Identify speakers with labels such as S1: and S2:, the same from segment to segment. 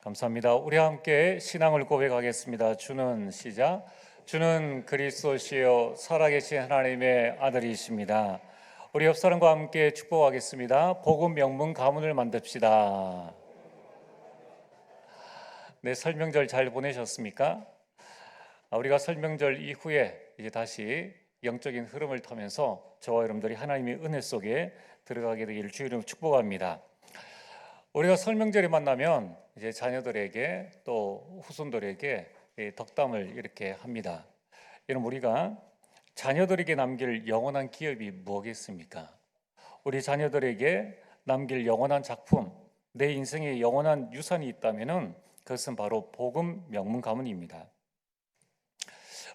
S1: 감사합니다. 우리 함께 신앙을 고백하겠습니다. 주는 시작. 주는 그리스도시요 살아계신 하나님의 아들이십니다. 우리 옆 사람과 함께 축복하겠습니다. 복음 명문 가문을 만듭시다. 네, 설명절 잘 보내셨습니까? 우리가 설명절 이후에 이제 다시 영적인 흐름을 타면서 저와 여러분들이 하나님의 은혜 속에 들어가게 되기를 주 이름으로 축복합니다. 우리가 설명절에 만나면 이제 자녀들에게 또 후손들에게 덕담을 이렇게 합니다. 여러분, 우리가 자녀들에게 남길 영원한 기업이 뭐겠습니까? 우리 자녀들에게 남길 영원한 작품, 내 인생에 영원한 유산이 있다면은 그것은 바로 복음 명문 가문입니다.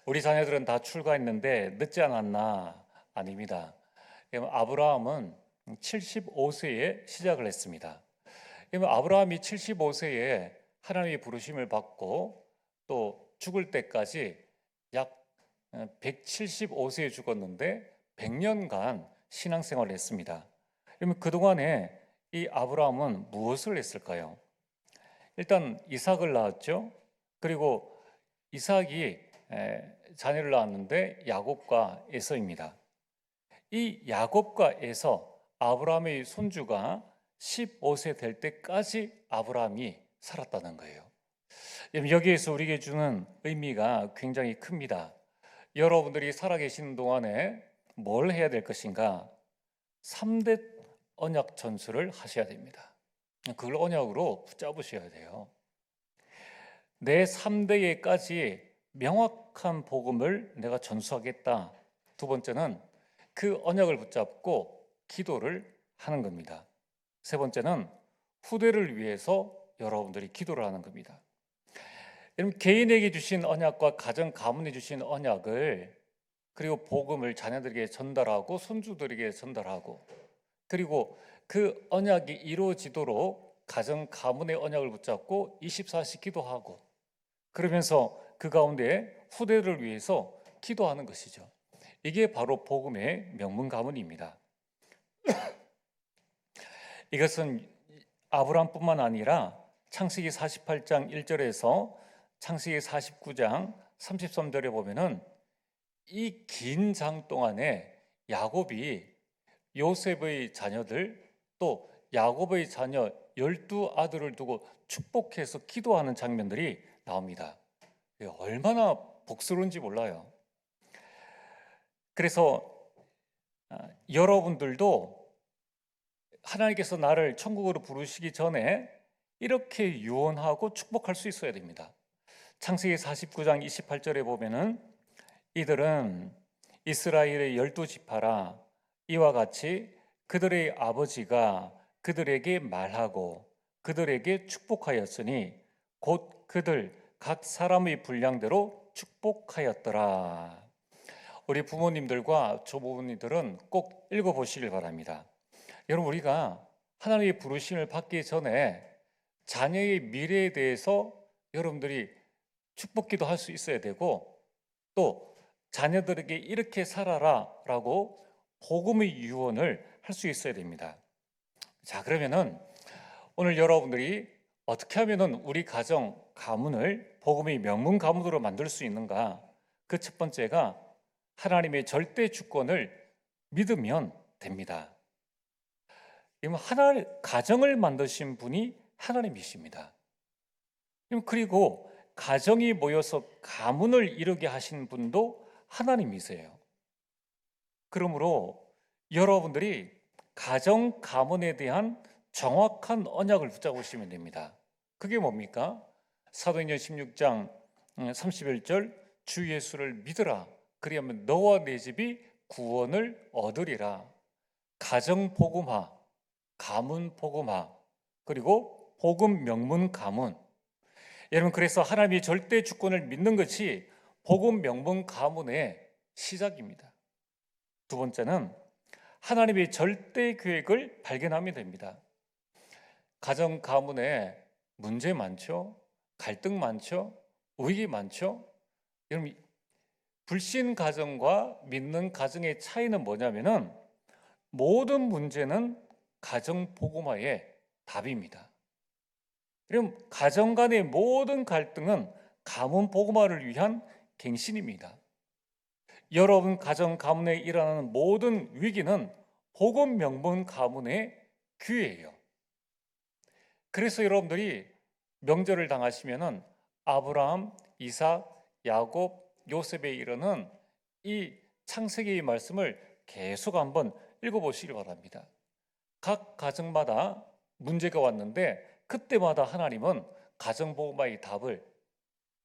S1: 우리 자녀들은 다 출가했는데 늦지 않았나? 아닙니다. 아브라함은 75세에 시작을 했습니다. 아브라함이 75세에 하나님의 부르심을 받고 또 죽을 때까지 약 175세에 죽었는데 100년간 신앙생활을 했습니다. 그러면 그동안에 이 아브라함은 무엇을 했을까요? 일단 이삭을 낳았죠. 그리고 이삭이 자녀를 낳았는데 야곱과 에서입니다. 이 야곱과 에서 아브라함의 손주가 15세 될 때까지 아브라함이 살았다는 거예요. 여기에서 우리에게 주는 의미가 굉장히 큽니다. 여러분들이 살아계시는 동안에 뭘 해야 될 것인가? 3대 언약 전수를 하셔야 됩니다. 그걸 언약으로 붙잡으셔야 돼요. 내 3대에까지 명확한 복음을 내가 전수하겠다. 두 번째는 그 언약을 붙잡고 기도를 하는 겁니다. 세 번째는 후대를 위해서 여러분들이 기도를 하는 겁니다. 여러분, 개인에게 주신 언약과 가정 가문에 주신 언약을 그리고 복음을 자녀들에게 전달하고 손주들에게 전달하고 그리고 그 언약이 이루어지도록 가정 가문의 언약을 붙잡고 24시 기도하고 그러면서 그 가운데 후대를 위해서 기도하는 것이죠. 이게 바로 복음의 명문 가문입니다. 이것은 아브라함뿐만 아니라 창세기 48장 1절에서 창세기 49장 33절에 보면은 이 긴 장 동안에 야곱이 요셉의 자녀들 또 야곱의 자녀 12아들을 두고 축복해서 기도하는 장면들이 나옵니다. 얼마나 복스러운지 몰라요. 그래서 여러분들도 하나님께서 나를 천국으로 부르시기 전에 이렇게 유언하고 축복할 수 있어야 됩니다. 창세기 49장 28절에 보면은 이들은 이스라엘의 12지파라 이와 같이 그들의 아버지가 그들에게 말하고 그들에게 축복하였으니 곧 그들 각 사람의 분량대로 축복하였더라. 우리 부모님들과 조부모님들은 꼭 읽어보시길 바랍니다. 여러분, 우리가 하나님의 부르심을 받기 전에 자녀의 미래에 대해서 여러분들이 축복기도 할 수 있어야 되고 또 자녀들에게 이렇게 살아라 라고 복음의 유언을 할 수 있어야 됩니다. 자, 그러면은 오늘 여러분들이 어떻게 하면은 우리 가정 가문을 복음의 명문 가문으로 만들 수 있는가? 그 첫 번째가 하나님의 절대 주권을 믿으면 됩니다. 하나님 가정을 만드신 분이 하나님이십니다. 그리고 가정이 모여서 가문을 이루게 하신 분도 하나님이세요. 그러므로 여러분들이 가정 가문에 대한 정확한 언약을 붙잡으시면 됩니다. 그게 뭡니까? 사도행전 16장 31절 주 예수를 믿으라. 그리하면 너와 내 집이 구원을 얻으리라. 가정 복음화, 가문 복음화, 그리고 복음 명문 가문. 여러분, 그래서 하나님의 절대 주권을 믿는 것이 복음 명문 가문의 시작입니다. 두 번째는 하나님의 절대 계획을 발견하면 됩니다. 가정 가문에 문제 많죠? 갈등 많죠? 위기 많죠? 여러분, 불신 가정과 믿는 가정의 차이는 뭐냐면은 모든 문제는 가정 복음화의 답입니다. 그럼 가정 간의 모든 갈등은 가문 복음화를 위한 갱신입니다. 여러분 가정 가문에 일어나는 모든 위기는 복음 명분 가문의 기회예요. 그래서 여러분들이 명절을 당하시면은 아브라함, 이삭, 야곱, 요셉에 이르는 이 창세기의 말씀을 계속 한번 읽어보시기 바랍니다. 각 가정마다 문제가 왔는데 그때마다 하나님은 가정복음화의 답을,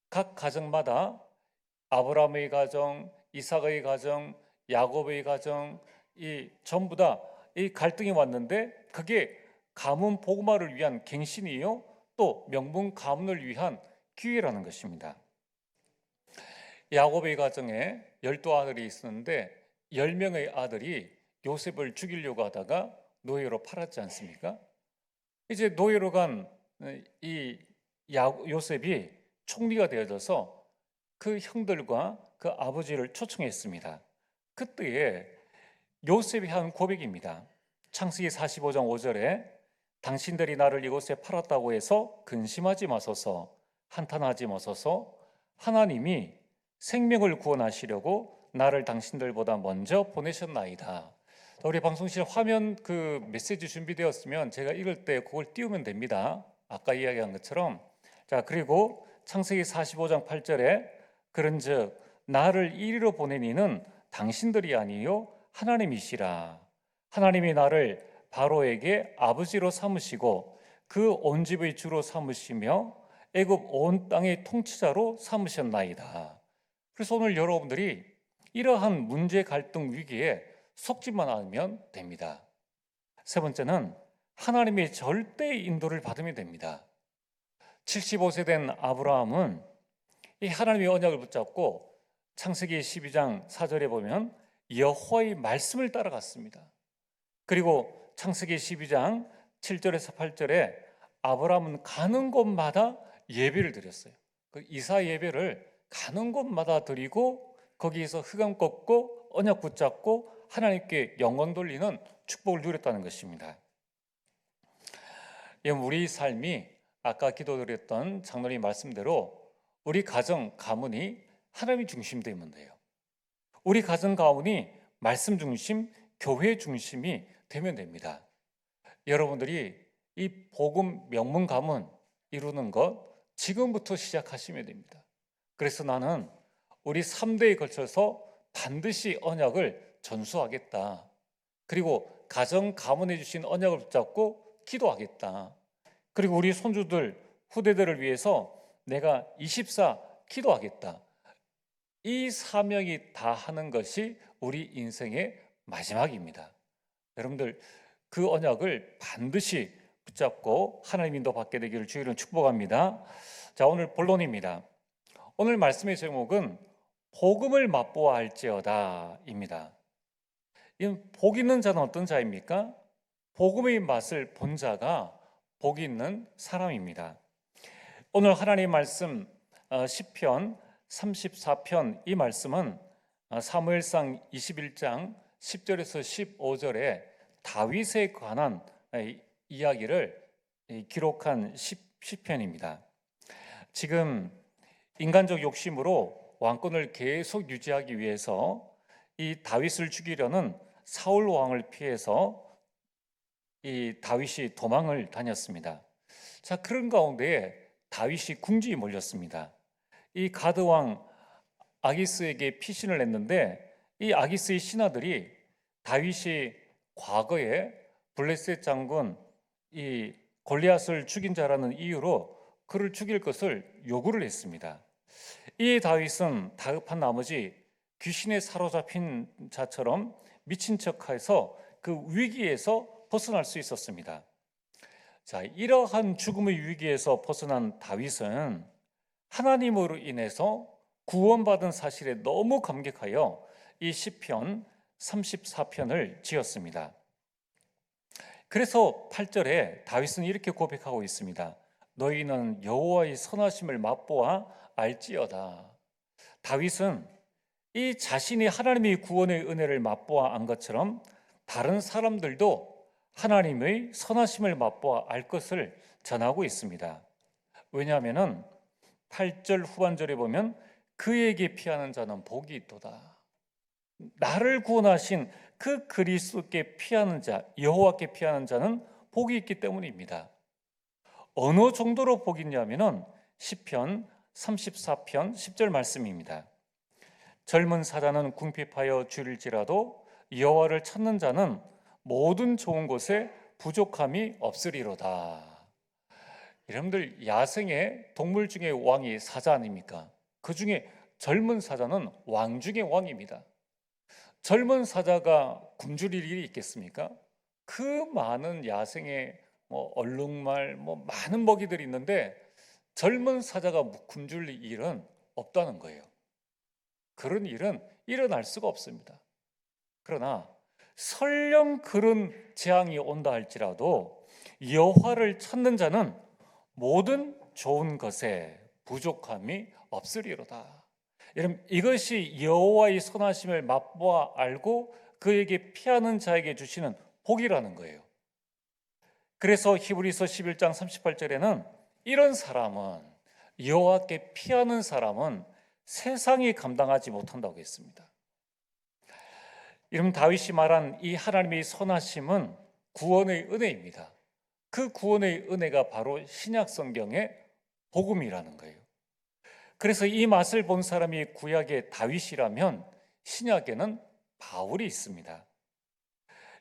S1: 각 가정마다 아브라함의 가정, 이삭의 가정, 야곱의 가정, 이 전부 다 이 갈등이 왔는데 그게 가문 복음화를 위한 갱신이요, 또 명분 가문을 위한 기회라는 것입니다. 야곱의 가정에 12아들이 있었는데 10명의 아들이 요셉을 죽이려고 하다가 노예로 팔았지 않습니까? 이제 노예로 간 이 요셉이 총리가 되어져서 그 형들과 그 아버지를 초청했습니다. 그때에 요셉이 한 고백입니다. 창세기 45장 5절에 당신들이 나를 이곳에 팔았다고 해서 근심하지 마소서, 한탄하지 마소서. 하나님이 생명을 구원하시려고 나를 당신들보다 먼저 보내셨나이다. 우리 방송실 화면 그 메시지 준비되었으면 제가 읽을 때 그걸 띄우면 됩니다. 아까 이야기한 것처럼. 자, 그리고 창세기 45장 8절에 그런즉 나를 이리로 보낸 이는 당신들이 아니요 하나님이시라. 하나님이 나를 바로에게 아버지로 삼으시고 그 온 집의 주로 삼으시며 애굽 온 땅의 통치자로 삼으셨나이다. 그래서 오늘 여러분들이 이러한 문제 갈등 위기에 속지만 않으면 됩니다. 세 번째는 하나님의 절대 인도를 받으면 됩니다. 75세 된 아브라함은 이 하나님의 언약을 붙잡고 창세기 12장 4절에 보면 여호와의 말씀을 따라갔습니다. 그리고 창세기 12장 7절에서 8절에 아브라함은 가는 곳마다 예배를 드렸어요. 그 이사 예배를 가는 곳마다 드리고 거기에서 흑암 꺾고 언약 붙잡고 하나님께 영광 돌리는 축복을 누렸다는 것입니다. 우리 삶이 아까 기도드렸던 장로님 말씀대로 우리 가정 가문이 하나님 중심되면 돼요. 우리 가정 가문이 말씀 중심, 교회 중심이 되면 됩니다. 여러분들이 이 복음 명문 가문 이루는 것 지금부터 시작하시면 됩니다. 그래서 나는 우리 3대에 걸쳐서 반드시 언약을 전수하겠다. 그리고 가정 가문해 주신 언약을 붙잡고 기도하겠다. 그리고 우리 손주들 후대들을 위해서 내가 24 기도하겠다. 이 사명이 다 하는 것이 우리 인생의 마지막입니다. 여러분들 그 언약을 반드시 붙잡고 하나님 인도 받게 되기를 주의로 축복합니다. 자, 오늘 본론입니다. 오늘 말씀의 제목은 복음을 맛보아 알지어다입니다. 이 복 있는 자는 어떤 자입니까? 복음의 맛을 본 자가 복 있는 사람입니다. 오늘 하나님의 말씀 시편 34편 이 말씀은 사무엘상 21장 10절에서 15절에 다윗에 관한 이야기를 기록한 시편입니다. 지금 인간적 욕심으로 왕권을 계속 유지하기 위해서 이 다윗을 죽이려는 사울 왕을 피해서 이 다윗이 도망을 다녔습니다. 자, 그런 가운데 다윗이 궁지에 몰렸습니다. 이 가드 왕 아기스에게 피신을 했는데 이 아기스의 신하들이 다윗이 과거에 블레셋 장군 이 골리앗을 죽인 자라는 이유로 그를 죽일 것을 요구를 했습니다. 이 다윗은 다급한 나머지 귀신에 사로잡힌 자처럼 미친 척해서 그 위기에서 벗어날 수 있었습니다. 자, 이러한 죽음의 위기에서 벗어난 다윗은 하나님으로 인해서 구원받은 사실에 너무 감격하여 이 시편 34편을 지었습니다. 그래서 8절에 다윗은 이렇게 고백하고 있습니다. 너희는 여호와의 선하심을 맛보아 알지어다. 다윗은 이 자신이 하나님의 구원의 은혜를 맛보아 안 것처럼 다른 사람들도 하나님의 선하심을 맛보아 알 것을 전하고 있습니다. 왜냐하면은 8절 후반절에 보면 그에게 피하는 자는 복이 있도다. 나를 구원하신 그 그리스도께 피하는 자, 여호와께 피하는 자는 복이 있기 때문입니다. 어느 정도로 복이 있냐면은 시편 34편 10절 말씀입니다. 젊은 사자는 궁핍하여 줄일지라도 여호와를 찾는 자는 모든 좋은 곳에 부족함이 없으리로다. 여러분들, 야생의 동물 중에 왕이 사자 아닙니까? 그 중에 젊은 사자는 왕 중의 왕입니다. 젊은 사자가 굶주릴 일이 있겠습니까? 그 많은 야생의 얼룩말 많은 먹이들이 있는데 젊은 사자가 굶주릴 일은 없다는 거예요. 그런 일은 일어날 수가 없습니다. 그러나 설령 그런 재앙이 온다 할지라도 여호와를 찾는 자는 모든 좋은 것에 부족함이 없으리로다. 여러분, 이것이 여호와의 선하심을 맛보아 알고 그에게 피하는 자에게 주시는 복이라는 거예요. 그래서 히브리서 11장 38절에는 이런 사람은, 여호와께 피하는 사람은 세상이 감당하지 못한다고 했습니다. 여러분, 다윗이 말한 이 하나님의 선하심은 구원의 은혜입니다. 그 구원의 은혜가 바로 신약 성경의 복음이라는 거예요. 그래서 이 맛을 본 사람이 구약의 다윗이라면 신약에는 바울이 있습니다.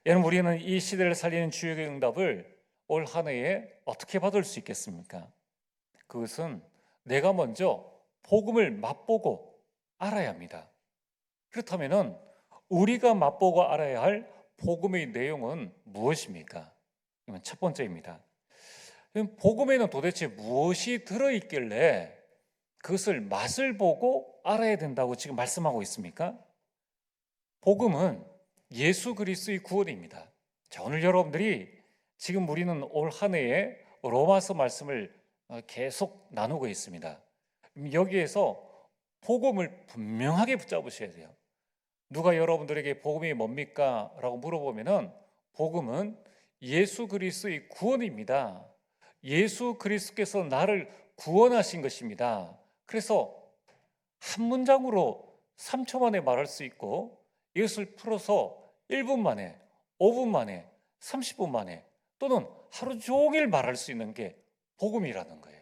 S1: 여러분, 우리는 이 시대를 살리는 주역의 응답을 올 한 해에 어떻게 받을 수 있겠습니까? 그것은 내가 먼저 복음을 맛보고 알아야 합니다. 그렇다면 우리가 맛보고 알아야 할 복음의 내용은 무엇입니까? 이건 첫 번째입니다. 복음에는 도대체 무엇이 들어있길래 그것을 맛을 보고 알아야 된다고 지금 말씀하고 있습니까? 복음은 예수 그리스도의 구원입니다. 자, 오늘 여러분들이 지금 우리는 올 한 해에 로마서 말씀을 계속 나누고 있습니다. 여기에서 복음을 분명하게 붙잡으셔야 돼요. 누가 여러분들에게 복음이 뭡니까? 라고 물어보면은 복음은 예수 그리스도의 구원입니다. 예수 그리스도께서 나를 구원하신 것입니다. 그래서 한 문장으로 3초 만에 말할 수 있고 이것을 풀어서 1분 만에, 5분 만에, 30분 만에 또는 하루 종일 말할 수 있는 게 복음이라는 거예요.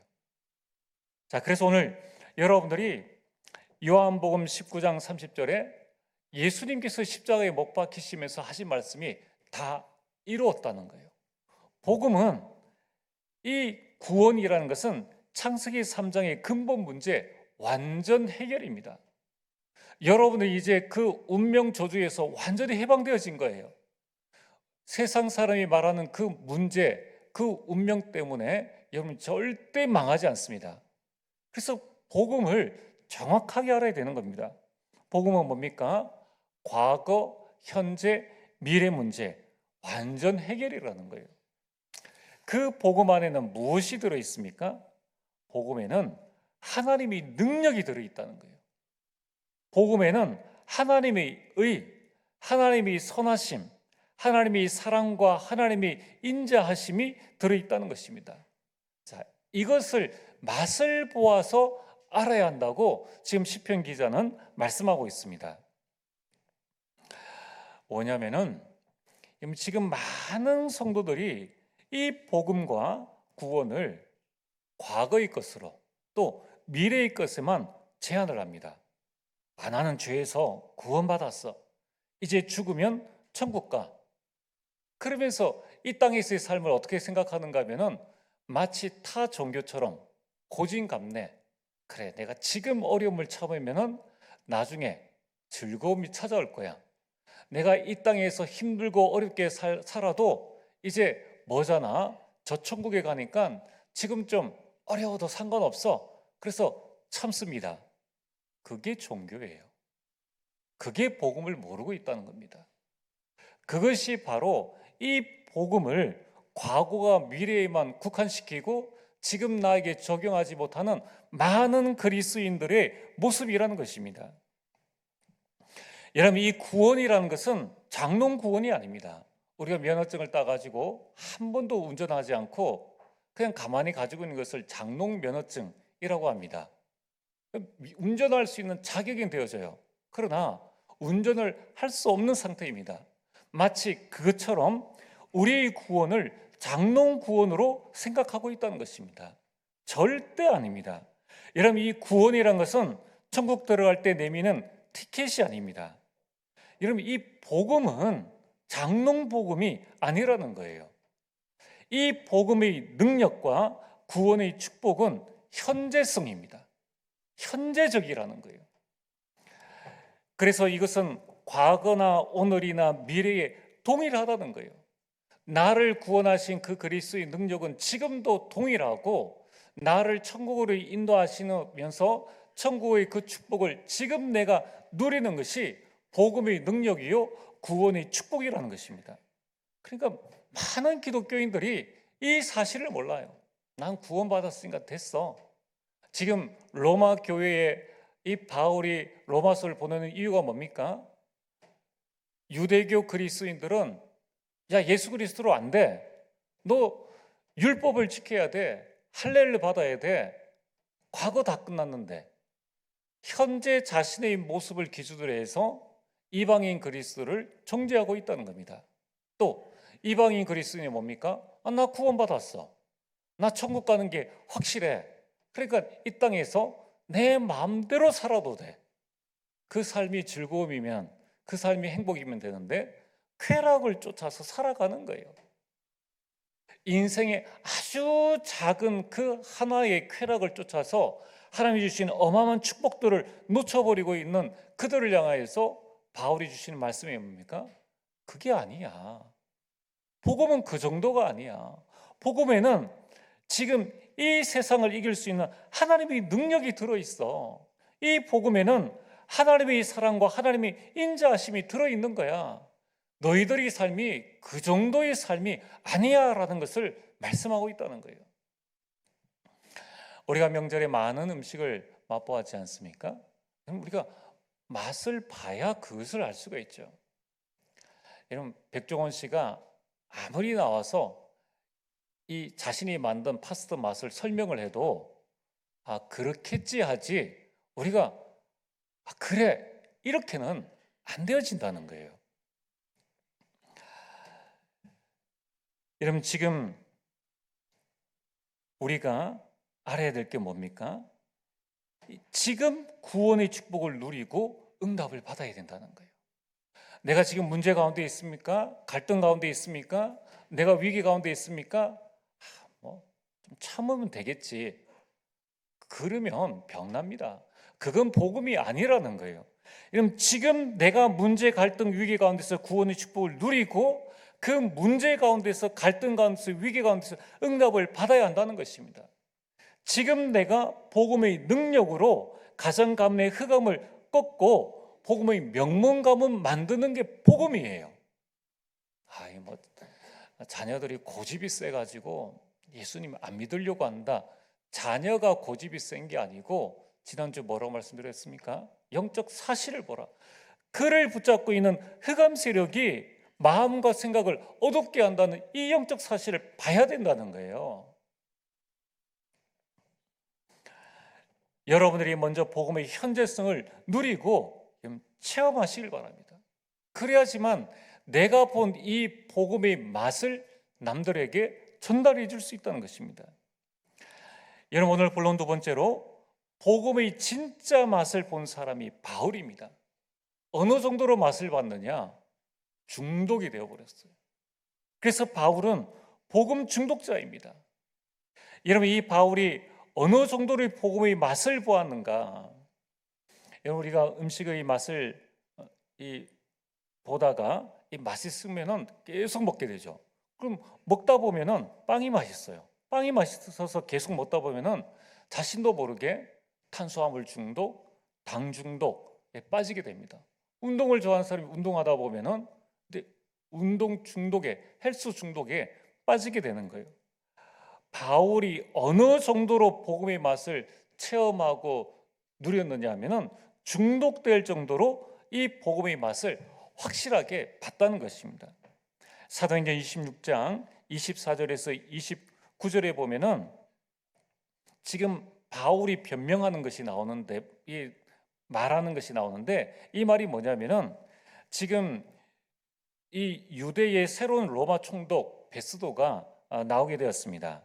S1: 자, 그래서 오늘 여러분들이 요한복음 19장 30절에 예수님께서 십자가에 못 박히시면서 하신 말씀이 다 이루었다는 거예요. 복음은, 이 구원이라는 것은 창세기 3장의 근본 문제 완전 해결입니다. 여러분은 이제 그 운명 저주에서 완전히 해방되어진 거예요. 세상 사람이 말하는 그 문제, 그 운명 때문에 여러분 절대 망하지 않습니다. 그래서 복음을 정확하게 알아야 되는 겁니다. 복음은 뭡니까? 과거, 현재, 미래 문제 완전 해결이라는 거예요. 그 복음 안에는 무엇이 들어 있습니까? 복음에는 하나님의 능력이 들어 있다는 거예요. 복음에는 하나님의 의, 하나님의 선하심, 하나님의 사랑과 하나님의 인자하심이 들어 있다는 것입니다. 자, 이것을 맛을 보아서 알아야 한다고 지금 시편 기자는 말씀하고 있습니다. 뭐냐면은 지금 많은 성도들이 이 복음과 구원을 과거의 것으로 또 미래의 것에만 제한을 합니다. 나는 죄에서 구원받았어. 이제 죽으면 천국 가. 그러면서 이 땅에서의 삶을 어떻게 생각하는가 하면은 마치 타 종교처럼 고진감래. 그래, 내가 지금 어려움을 참으면은 나중에 즐거움이 찾아올 거야. 내가 이 땅에서 힘들고 어렵게 살아도 이제 뭐잖아. 저 천국에 가니까 지금 좀 어려워도 상관없어. 그래서 참습니다. 그게 종교예요. 그게 복음을 모르고 있다는 겁니다. 그것이 바로 이 복음을 과거와 미래에만 국한시키고 지금 나에게 적용하지 못하는 많은 그리스도인들의 모습이라는 것입니다. 여러분, 이 구원이라는 것은 장롱 구원이 아닙니다. 우리가 면허증을 따가지고 한 번도 운전하지 않고 그냥 가만히 가지고 있는 것을 장롱 면허증이라고 합니다. 운전할 수 있는 자격이 되어져요. 그러나 운전을 할 수 없는 상태입니다. 마치 그것처럼 우리의 구원을 장롱 구원으로 생각하고 있다는 것입니다. 절대 아닙니다. 여러분, 이 구원이란 것은 천국 들어갈 때 내미는 티켓이 아닙니다. 여러분, 이 복음은 장롱 복음이 아니라는 거예요. 이 복음의 능력과 구원의 축복은 현재성입니다. 현재적이라는 거예요. 그래서 이것은 과거나 오늘이나 미래에 동일하다는 거예요. 나를 구원하신 그 그리스도의 능력은 지금도 동일하고, 나를 천국으로 인도하시면서 천국의 그 축복을 지금 내가 누리는 것이 복음의 능력이요 구원의 축복이라는 것입니다. 그러니까 많은 기독교인들이 이 사실을 몰라요. 난 구원받았으니까 됐어. 지금 로마 교회에 이 바울이 로마서를 보내는 이유가 뭡니까? 유대교 그리스도인들은 야, 예수 그리스도로 안 돼. 너 율법을 지켜야 돼. 할례를 받아야 돼. 과거 다 끝났는데. 현재 자신의 모습을 기준으로 해서 이방인 그리스도를 정죄하고 있다는 겁니다. 또 이방인 그리스도인이 뭡니까? 나 구원받았어. 나 천국 가는 게 확실해. 그러니까 이 땅에서 내 마음대로 살아도 돼. 그 삶이 즐거움이면, 그 삶이 행복이면 되는데 쾌락을 쫓아서 살아가는 거예요. 인생의 아주 작은 그 하나의 쾌락을 쫓아서 하나님이 주신 어마어마한 축복들을 놓쳐버리고 있는 그들을 향하여서 바울이 주시는 말씀이 뭡니까? 그게 아니야. 복음은 그 정도가 아니야. 복음에는 지금 이 세상을 이길 수 있는 하나님의 능력이 들어있어. 이 복음에는 하나님의 사랑과 하나님의 인자하심이 들어있는 거야. 너희들의 삶이 그 정도의 삶이 아니야 라는 것을 말씀하고 있다는 거예요. 우리가 명절에 많은 음식을 맛보았지 않습니까? 우리가 맛을 봐야 그것을 알 수가 있죠. 여러분, 백종원 씨가 아무리 나와서 이 자신이 만든 파스타 맛을 설명을 해도 그렇겠지 하지, 우리가 그래 이렇게는 안 되어진다는 거예요. 여러분, 지금 우리가 알아야 될 게 뭡니까? 지금 구원의 축복을 누리고 응답을 받아야 된다는 거예요. 내가 지금 문제 가운데 있습니까? 갈등 가운데 있습니까? 내가 위기 가운데 있습니까? 좀 참으면 되겠지. 그러면 병납니다. 그건 복음이 아니라는 거예요. 그럼 지금 내가 문제, 갈등, 위기 가운데서 구원의 축복을 누리고 그 문제 가운데서, 갈등 가운데서, 위기 가운데서 응답을 받아야 한다는 것입니다. 지금 내가 복음의 능력으로 가정 가문의 흑암을 꺾고 복음의 명문 가문 만드는 게 복음이에요. 자녀들이 고집이 세가지고 예수님 안 믿으려고 한다. 자녀가 고집이 센 게 아니고, 지난주 뭐라고 말씀드렸습니까? 영적 사실을 보라. 그를 붙잡고 있는 흑암 세력이 마음과 생각을 어둡게 한다는 이 영적 사실을 봐야 된다는 거예요. 여러분들이 먼저 복음의 현재성을 누리고 체험하시길 바랍니다. 그래야지만 내가 본 이 복음의 맛을 남들에게 전달해 줄 수 있다는 것입니다. 여러분, 오늘 본론 두 번째로 복음의 진짜 맛을 본 사람이 바울입니다. 어느 정도로 맛을 봤느냐? 중독이 되어버렸어요. 그래서 바울은 복음 중독자입니다. 여러분, 이 바울이 어느 정도의 복음의 맛을 보았는가? 여러분, 우리가 음식의 맛을 보다가 이 맛있으면은 계속 먹게 되죠. 그럼 먹다 보면은 빵이 맛있어요. 빵이 맛있어서 계속 먹다 보면은 자신도 모르게 탄수화물 중독, 당 중독에 빠지게 됩니다. 운동을 좋아하는 사람이 운동하다 보면은 운동 중독에, 헬스 중독에 빠지게 되는 거예요. 바울이 어느 정도로 복음의 맛을 체험하고 누렸느냐 하면은 중독될 정도로 이 복음의 맛을 확실하게 봤다는 것입니다. 사도행전 26장 24절에서 9절에 보면은 지금 바울이 변명하는 것이 나오는데, 이 말하는 것이 나오는데, 이 말이 뭐냐면은 지금 이 유대의 새로운 로마 총독 베스도가 나오게 되었습니다.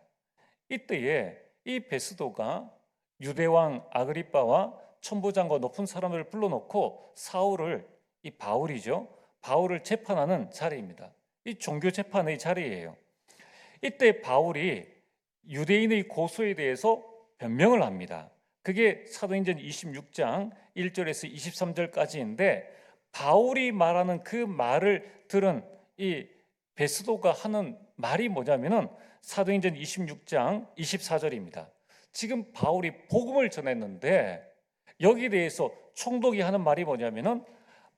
S1: 이때에 이 베스도가 유대왕 아그리빠와 천부장과 높은 사람을 불러놓고 사울을, 이 바울이죠, 바울을 재판하는 자리입니다. 이 종교 재판의 자리예요. 이때 바울이 유대인의 고소에 대해서 변명을 합니다. 그게 사도행전 26장 1절에서 23절까지인데, 바울이 말하는 그 말을 들은 이 베스도가 하는 말이 뭐냐면은 사도행전 26장 24절입니다. 지금 바울이 복음을 전했는데 여기에 대해서 총독이 하는 말이 뭐냐면은,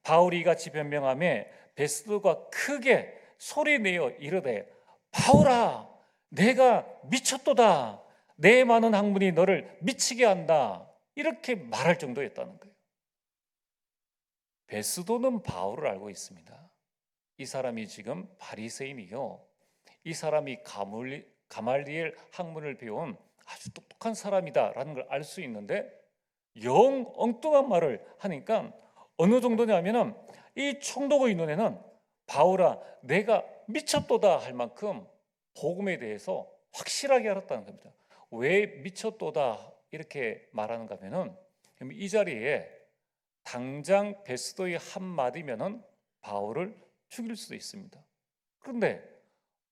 S1: 바울이 같이 변명하며 베스도가 크게 소리내어 이르되, 바울아, 내가 미쳤도다. 내 많은 학문이 너를 미치게 한다. 이렇게 말할 정도였다는 거예요. 베스도는 바울을 알고 있습니다. 이 사람이 지금 바리새인이요, 이 사람이 가말리엘 학문을 배운 아주 똑똑한 사람이다라는 걸 알 수 있는데 영 엉뚱한 말을 하니까 어느 정도냐면은 이 총독의 눈에는 바울아, 내가 미쳤도다 할 만큼 복음에 대해서 확실하게 알았다는 겁니다. 왜 미쳤도다 이렇게 말하는가 하면은, 이 자리에 당장 베스도의 한마디면은 바울을 죽일 수도 있습니다. 그런데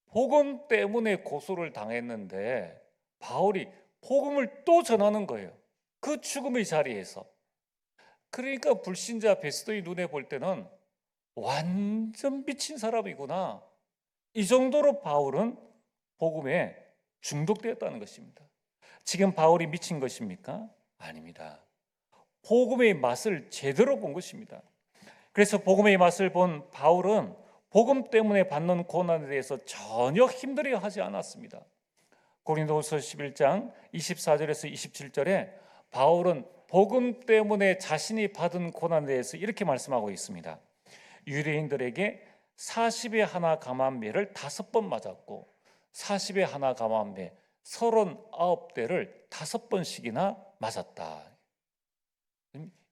S1: 복음 때문에 고소를 당했는데 바울이 복음을 또 전하는 거예요. 그 죽음의 자리에서. 그러니까 불신자 베스도의 눈에 볼 때는 완전 미친 사람이구나, 이 정도로 바울은 복음에 중독되었다는 것입니다. 지금 바울이 미친 것입니까? 아닙니다. 복음의 맛을 제대로 본 것입니다. 그래서 복음의 맛을 본 바울은 복음 때문에 받는 고난에 대해서 전혀 힘들어 하지 않았습니다. 고린도후서 11장 24절에서 27절에 바울은 복음 때문에 자신이 받은 고난에 대해서 이렇게 말씀하고 있습니다. 유대인들에게 40에 하나 감한 매를 5번 맞았고 40에 하나 감한 매 39대를 5번씩이나 맞았다.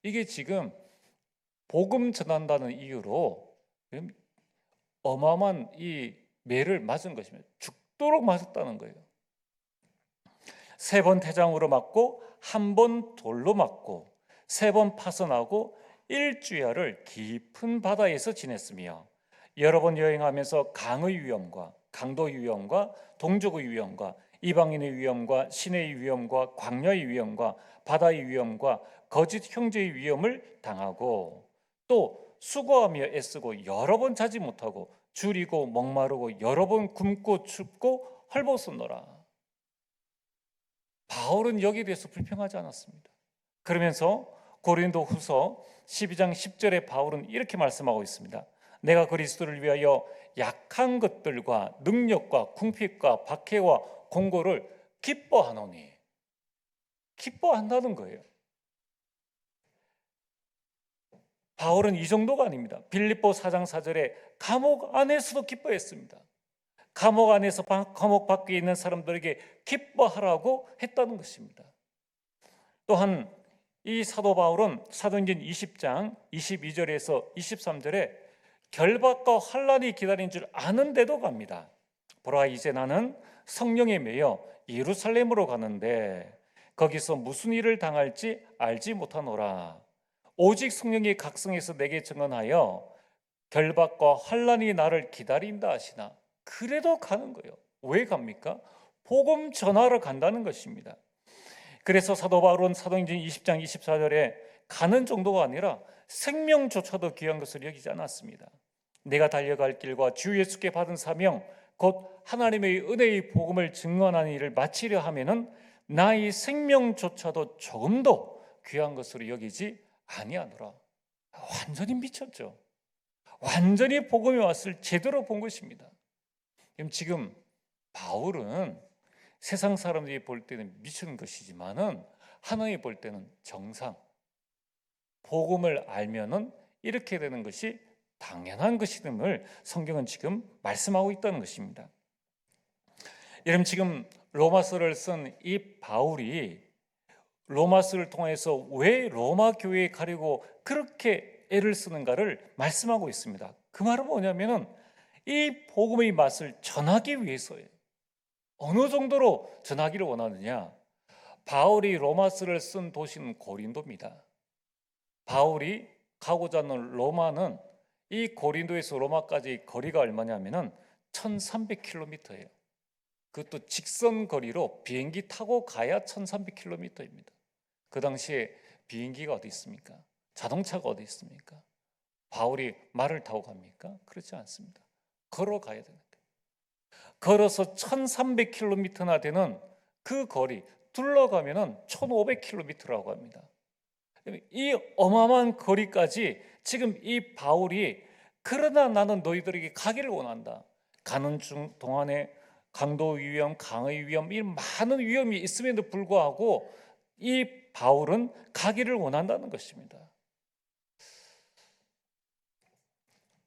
S1: 이게 지금 복음 전한다는 이유로 어마어마한 이 매를 맞은 것입니다. 죽도록 맞았다는 거예요. 3번 태장으로 맞고 1번 돌로 맞고 3번 파선하고 일주야를 깊은 바다에서 지냈으며 여러 번 여행하면서 강의 위험과 강도의 위험과 동족의 위험과 이방인의 위험과 시내의 위험과 광야의 위험과 바다의 위험과 거짓 형제의 위험을 당하고 또 수고하며 애쓰고 여러 번 자지 못하고 줄이고 목마르고 여러 번 굶고 춥고 헐벗었노라. 바울은 여기에 대해서 불평하지 않았습니다. 그러면서 고린도후서 12장 10절에 바울은 이렇게 말씀하고 있습니다. 내가 그리스도를 위하여 약한 것들과 능력과 궁핍과 박해와 공고를 기뻐하노니. 기뻐한다는 거예요. 바울은 이 정도가 아닙니다. 빌립보 4장 4절에 감옥 안에서도 기뻐했습니다. 감옥 안에서 감옥 밖에 있는 사람들에게 기뻐하라고 했다는 것입니다. 또한 이 사도 바울은 사도행전 20장 22절에서 23절에 결박과 환란이 기다린 줄 아는데도 갑니다. 보라, 이제 나는 성령에 매여 예루살렘으로 가는데 거기서 무슨 일을 당할지 알지 못하노라. 오직 성령이 각성해서 내게 증언하여 결박과 환란이 나를 기다린다 하시나. 그래도 가는 거예요. 왜 갑니까? 복음 전하러 간다는 것입니다. 그래서 사도 바울은 사도행전 20장 24절에 가는 정도가 아니라 생명조차도 귀한 것을 여기지 않았습니다. 내가 달려갈 길과 주 예수께 받은 사명 곧 하나님의 은혜의 복음을 증언하는 일을 마치려 하면은 나의 생명조차도 조금도 귀한 것으로 여기지 아니하노라. 완전히 미쳤죠. 완전히 복음의 맛을 제대로 본 것입니다. 그럼 지금 바울은 세상 사람들이 볼 때는 미치는 것이지만은 하나님이 볼 때는 정상. 복음을 알면은 이렇게 되는 것이 당연한 것임을 성경은 지금 말씀하고 있다는 것입니다. 여러분, 지금 로마서를 쓴 이 바울이 로마서를 통해서 왜 로마 교회에 가려고 그렇게 애를 쓰는가를 말씀하고 있습니다. 그 말은 뭐냐면은 이 복음의 맛을 전하기 위해서예요. 어느 정도로 전하기를 원하느냐? 바울이 로마서를 쓴 도시는 고린도입니다. 바울이 가고자 하는 로마는 이 고린도에서 로마까지 거리가 얼마냐면은 1300km예요. 그것도 직선 거리로 비행기 타고 가야 1300km입니다. 그 당시에 비행기가 어디 있습니까? 자동차가 어디 있습니까? 바울이 말을 타고 갑니까? 그렇지 않습니다. 걸어가야 됩니다. 걸어서 1300km나 되는 그 거리 둘러가면은 1500km라고 합니다. 이 어마어마한 거리까지 지금 이 바울이 그러나 나는 너희들에게 가기를 원한다. 가는 중 동안에 강도 위험, 강의 위험, 이 많은 위험이 있음에도 불구하고 이 바울은 가기를 원한다는 것입니다.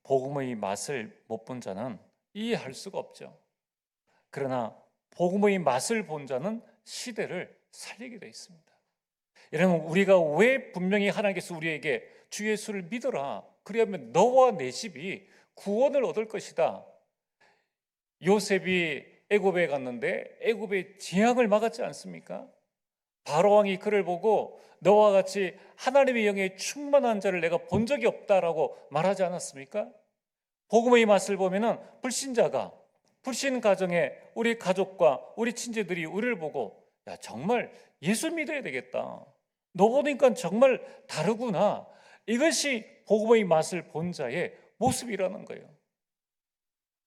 S1: 복음의 맛을 못 본 자는 이해할 수가 없죠. 그러나 복음의 맛을 본 자는 시대를 살리게 되어 있습니다. 여러분, 우리가 왜 분명히 하나님께서 우리에게 주 예수를 믿어라, 그리하면 너와 내 집이 구원을 얻을 것이다. 요셉이 애굽에 갔는데 애굽의 재앙을 막았지 않습니까? 바로왕이 그를 보고 너와 같이 하나님의 영에 충만한 자를 내가 본 적이 없다라고 말하지 않았습니까? 복음의 맛을 보면은 불신자가, 불신 가정에 우리 가족과 우리 친지들이 우리를 보고 야, 정말 예수 믿어야 되겠다. 너 보니까 정말 다르구나. 이것이 복음의 맛을 본 자의 모습이라는 거예요.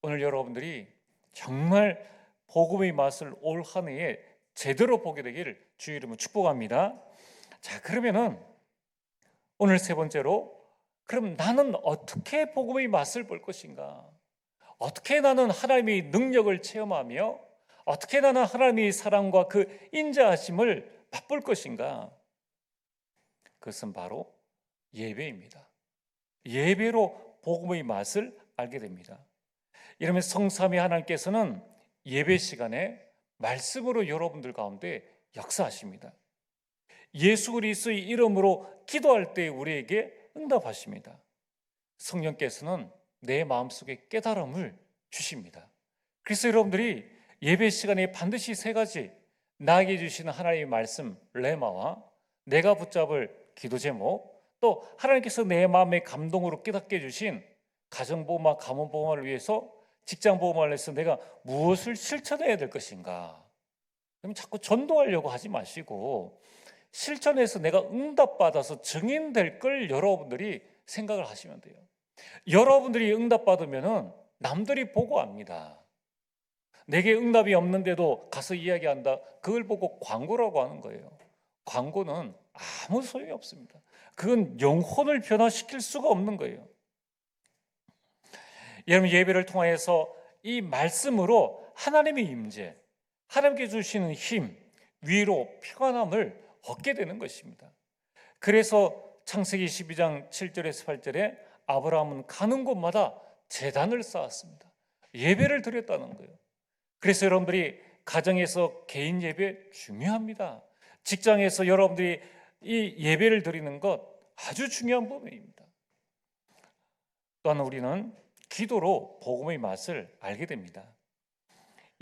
S1: 오늘 여러분들이 정말 복음의 맛을 올 한 해에 제대로 보게 되기를 주의 이름으로 축복합니다. 자, 그러면은 오늘 세 번째로, 그럼 나는 어떻게 복음의 맛을 볼 것인가? 어떻게 나는 하나님의 능력을 체험하며 어떻게 나는 하나님의 사랑과 그 인자하심을 맛볼 것인가? 그것은 바로 예배입니다. 예배로 복음의 맛을 알게 됩니다. 이러면 성삼위 하나님께서는 예배 시간에 말씀으로 여러분들 가운데 역사하십니다. 예수 그리스도의 이름으로 기도할 때 우리에게 응답하십니다. 성령께서는 내 마음속에 깨달음을 주십니다. 그래서 여러분들이 예배 시간에 반드시 세 가지, 나에게 주시는 하나님의 말씀 레마와 내가 붙잡을 기도 제목, 또 하나님께서 내 마음의 감동으로 깨닫게 해주신 가정보험과 가문보험을 위해서, 직장보험을 위해서 내가 무엇을 실천해야 될 것인가. 그럼 자꾸 전도하려고 하지 마시고 실천해서 내가 응답받아서 증인될 걸 여러분들이 생각을 하시면 돼요. 여러분들이 응답받으면 남들이 보고 압니다. 내게 응답이 없는데도 가서 이야기한다. 그걸 보고 광고라고 하는 거예요. 광고는 아무 소용이 없습니다. 그건 영혼을 변화시킬 수가 없는 거예요. 여러분, 예배를 통해서 이 말씀으로 하나님의 임재, 하나님께 주시는 힘, 위로, 평안함을 얻게 되는 것입니다. 그래서 창세기 12장 7절에서 8절에 아브라함은 가는 곳마다 제단을 쌓았습니다. 예배를 드렸다는 거예요. 그래서 여러분들이 가정에서 개인 예배 중요합니다. 직장에서 여러분들이 이 예배를 드리는 것 아주 중요한 부분입니다. 또한 우리는 기도로 복음의 맛을 알게 됩니다.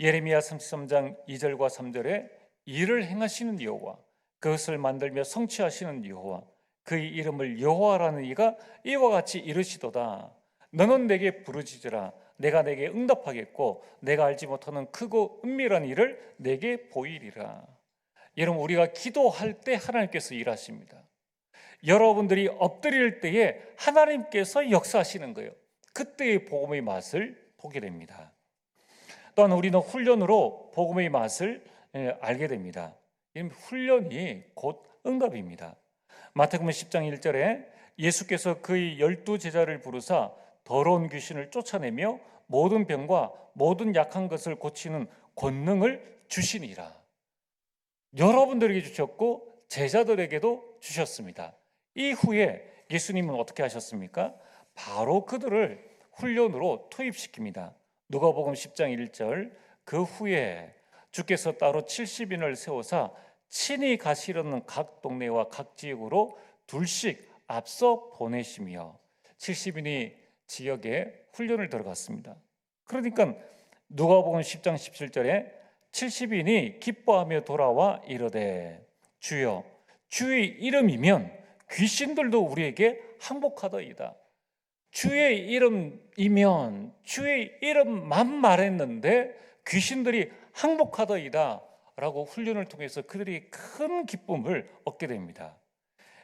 S1: 예레미야 33장 2절과 3절에 일을 행하시는 여호와, 그것을 만들며 성취하시는 여호와, 그의 이름을 여호와라는 이가 이와 같이 이르시도다. 너는 내게 부르짖으라. 내가 내게 응답하겠고 내가 알지 못하는 크고 은밀한 일을 내게 보이리라. 여러분, 우리가 기도할 때 하나님께서 일하십니다. 여러분들이 엎드릴 때에 하나님께서 역사하시는 거예요. 그때의 복음의 맛을 보게 됩니다. 또한 우리는 훈련으로 복음의 맛을 알게 됩니다. 훈련이 곧 응답입니다. 마태복음 10장 1절에 예수께서 그의 12제자를 부르사 더러운 귀신을 쫓아내며 모든 병과 모든 약한 것을 고치는 권능을 주시니라. 여러분들에게 주셨고 제자들에게도 주셨습니다. 이후에 예수님은 어떻게 하셨습니까? 바로 그들을 훈련으로 투입시킵니다. 누가복음 10장 1절, 그 후에 주께서 따로 70인을 세우사 친히 가시려는 각 동네와 각 지역으로 둘씩 앞서 보내시며 70인이 지역에 훈련을 들어갔습니다. 그러니까 누가복음 10장 17절에 70인이 기뻐하며 돌아와 이르되 주여 주의 이름이면 귀신들도 우리에게 항복하더이다. 주의 이름이면 주의 이름만 말했는데 귀신들이 항복하더이다 라고 훈련을 통해서 그들이 큰 기쁨을 얻게 됩니다.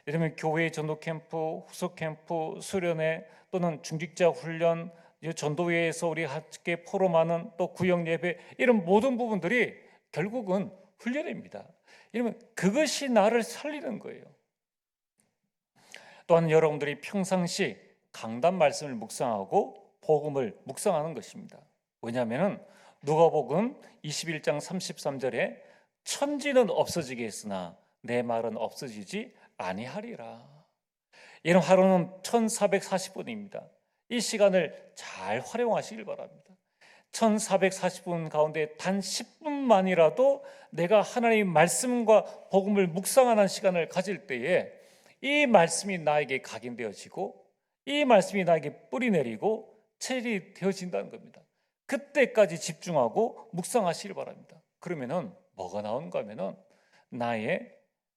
S1: 이러면 교회의 전도 캠프, 후속 캠프, 수련회 또는 중직자 훈련, 전도회에서 우리 함께 포럼하는 또 구역 예배 이런 모든 부분들이 결국은 훈련입니다. 이러면 그것이 나를 살리는 거예요. 또한 여러분들이 평상시 강단 말씀을 묵상하고 복음을 묵상하는 것입니다. 왜냐하면 누가복음 21장 33절에 천지는 없어지게 했으나 내 말은 없어지지 아니하리라. 이런 하루는 1440분입니다. 이 시간을 잘 활용하시길 바랍니다. 1440분 가운데 단 10분만이라도 내가 하나님의 말씀과 복음을 묵상하는 시간을 가질 때에 이 말씀이 나에게 각인되어지고 이 말씀이 나에게 뿌리내리고 체질이 되어진다는 겁니다. 그때까지 집중하고 묵상하시길 바랍니다. 그러면은 뭐가 나오는가 하면은 나의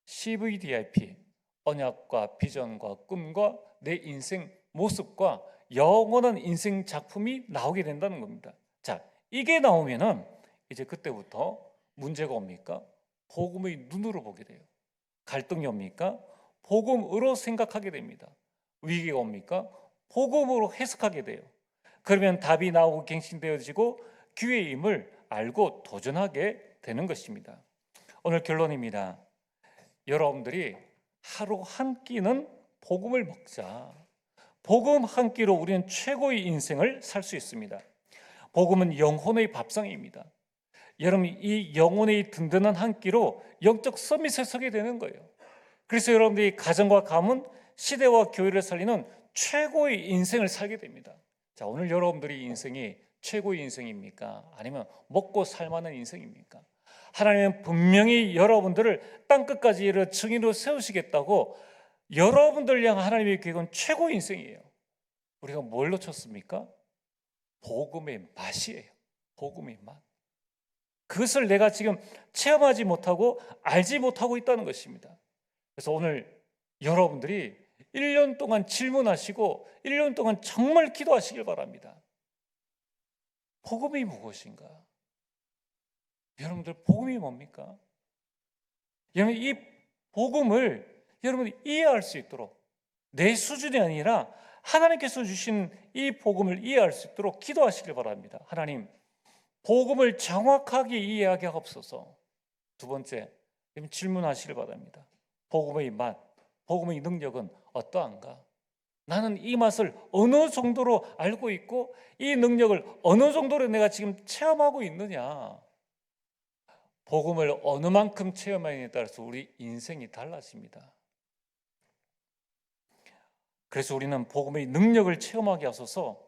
S1: CVDIP, 언약과 비전과 꿈과 내 인생 모습과 영원한 인생 작품이 나오게 된다는 겁니다. 자, 이게 나오면은 이제 그때부터 문제가 옵니까? 복음의 눈으로 보게 돼요. 갈등이 옵니까? 복음으로 생각하게 됩니다. 위기가 옵니까? 복음으로 해석하게 돼요. 그러면 답이 나오고 갱신되어지고 기회임을 알고 도전하게 되는 것입니다. 오늘 결론입니다. 여러분들이 하루 한 끼는 복음을 먹자. 복음 한 끼로 우리는 최고의 인생을 살 수 있습니다. 복음은 영혼의 밥상입니다. 여러분, 이 영혼의 든든한 한 끼로 영적 서밋에 서게 되는 거예요. 그래서 여러분들이 가정과 가문, 시대와 교회를 살리는 최고의 인생을 살게 됩니다. 자, 오늘 여러분들이 인생이 최고의 인생입니까? 아니면 먹고 살만한 인생입니까? 하나님은 분명히 여러분들을 땅끝까지 이르러 증인으로 세우시겠다고 여러분들 향한 하나님의 계획은 최고의 인생이에요. 우리가 뭘 놓쳤습니까? 복음의 맛이에요. 복음의 맛. 그것을 내가 지금 체험하지 못하고 알지 못하고 있다는 것입니다. 그래서 오늘 여러분들이 1년 동안 질문하시고 1년 동안 정말 기도하시길 바랍니다. 복음이 무엇인가? 여러분들 복음이 뭡니까? 여러분 이 복음을 여러분이 이해할 수 있도록 내 수준이 아니라 하나님께서 주신 이 복음을 이해할 수 있도록 기도하시길 바랍니다. 하나님, 복음을 정확하게 이해하게 하옵소서. 두 번째, 질문하시길 바랍니다. 복음의 맛, 복음의 능력은 어떠한가? 나는 이 맛을 어느 정도로 알고 있고 이 능력을 어느 정도로 내가 지금 체험하고 있느냐? 복음을 어느 만큼 체험하느냐에 따라서 우리 인생이 달라집니다. 그래서 우리는 복음의 능력을 체험하게 하소서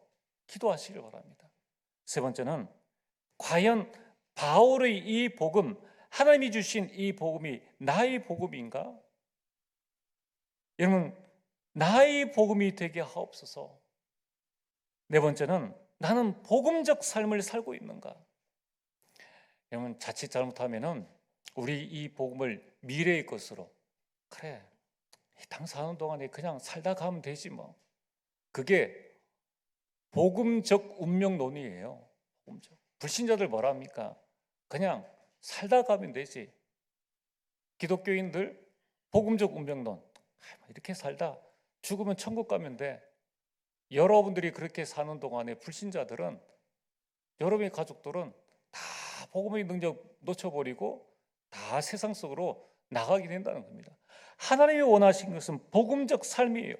S1: 기도하시길 바랍니다. 세 번째는 과연 바울의 이 복음, 하나님이 주신 이 복음이 나의 복음인가? 여러분, 나의 복음이 되게 하옵소서. 네 번째는 나는 복음적 삶을 살고 있는가? 여러분, 자칫 잘못하면은 우리 이 복음을 미래의 것으로, 그래, 이 땅 사는 동안에 그냥 살다 가면 되지 뭐. 그게 복음적 운명론이에요. 복음적. 불신자들 뭐라 합니까? 그냥 살다 가면 되지. 기독교인들 복음적 운명론, 이렇게 살다 죽으면 천국 가면 돼. 여러분들이 그렇게 사는 동안에 불신자들은, 여러분의 가족들은 다 복음의 능력 놓쳐버리고 다 세상 속으로 나가게 된다는 겁니다. 하나님이 원하신 것은 복음적 삶이에요.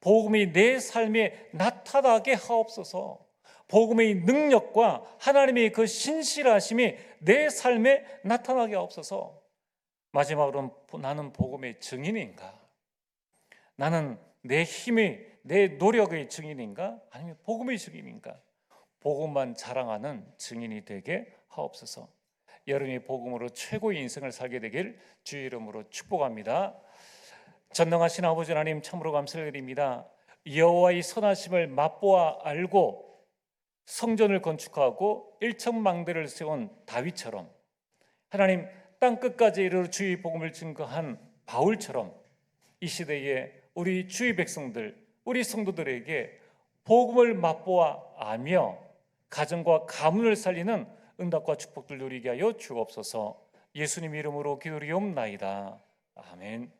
S1: 복음이 내 삶에 나타나게 하옵소서. 복음의 능력과 하나님의 그 신실하심이 내 삶에 나타나게 하옵소서. 마지막으로 나는 복음의 증인인가? 나는 내 힘의, 내 노력의 증인인가? 아니면 복음의 증인인가? 복음만 자랑하는 증인이 되게 하옵소서. 여러분이 복음으로 최고의 인생을 살게 되길 주의 이름으로 축복합니다. 전능하신 아버지 하나님, 참으로 감사를 드립니다. 여호와의 선하심을 맛보아 알고 성전을 건축하고 일천망대를 세운 다윗처럼, 하나님 땅 끝까지 이르러 주의 복음을 증거한 바울처럼 이 시대에 우리 주의 백성들, 우리 성도들에게 복음을 맛보아 알며 가정과 가문을 살리는 응답과 축복들 누리게 하여 주옵소서. 예수님 이름으로 기도리옵나이다. 아멘.